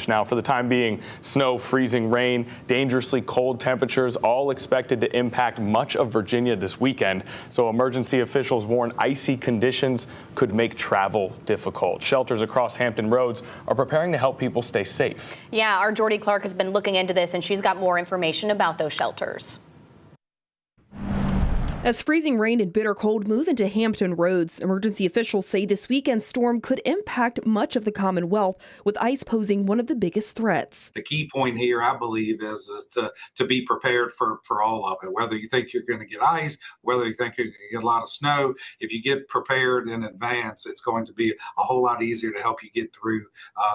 Now, for the time being, snow, freezing rain, dangerously cold temperatures, all expected to impact much of Virginia this weekend. So emergency officials warn icy conditions could make travel difficult. Shelters across Hampton Roads are preparing to help people stay safe. Yeah, our Jordy Clark has been looking into this, and she's got more information about those shelters. As freezing rain and bitter cold move into Hampton Roads, emergency officials say this weekend's storm could impact much of the Commonwealth, with ice posing one of the biggest threats. The key point here, I believe, is to be prepared for all of it. Whether you think you're going to get ice, whether you think you're going to get a lot of snow, if you get prepared in advance, it's going to be a whole lot easier to help you get through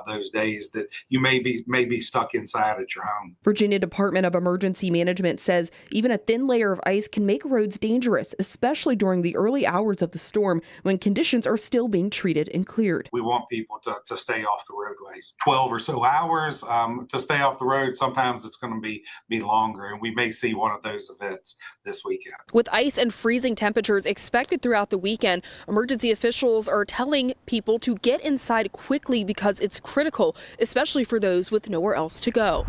those days that you may be stuck inside at your home. Virginia Department of Emergency Management says even a thin layer of ice can make roads dangerous, especially during the early hours of the storm when conditions are still being treated and cleared. We want people to stay off the roadways. 12 or so hours to stay off the road. Sometimes it's going to be longer, and we may see one of those events this weekend. With ice and freezing temperatures expected throughout the weekend, emergency officials are telling people to get inside quickly because it's critical, especially for those with nowhere else to go.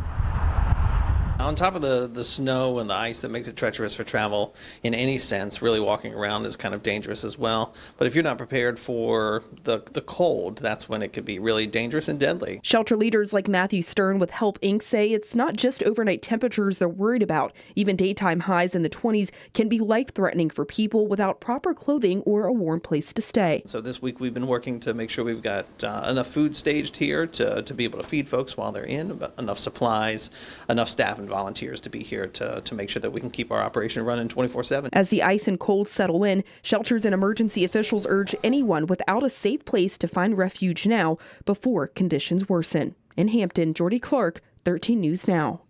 On top of the snow and the ice that makes it treacherous for travel in any sense, really walking around is kind of dangerous as well. But if you're not prepared for the cold, that's when it could be really dangerous and deadly. Shelter leaders like Matthew Stern with Help Inc. say it's not just overnight temperatures they're worried about. Even daytime highs in the 20s can be life-threatening for people without proper clothing or a warm place to stay. So this week we've been working to make sure we've got enough food staged here to be able to feed folks while they're in, enough supplies, enough staff and volunteers to be here to make sure that we can keep our operation running 24/7. As the ice and cold settle in, shelters and emergency officials urge anyone without a safe place to find refuge now before conditions worsen. In Hampton, Jordy Clark, 13 News Now.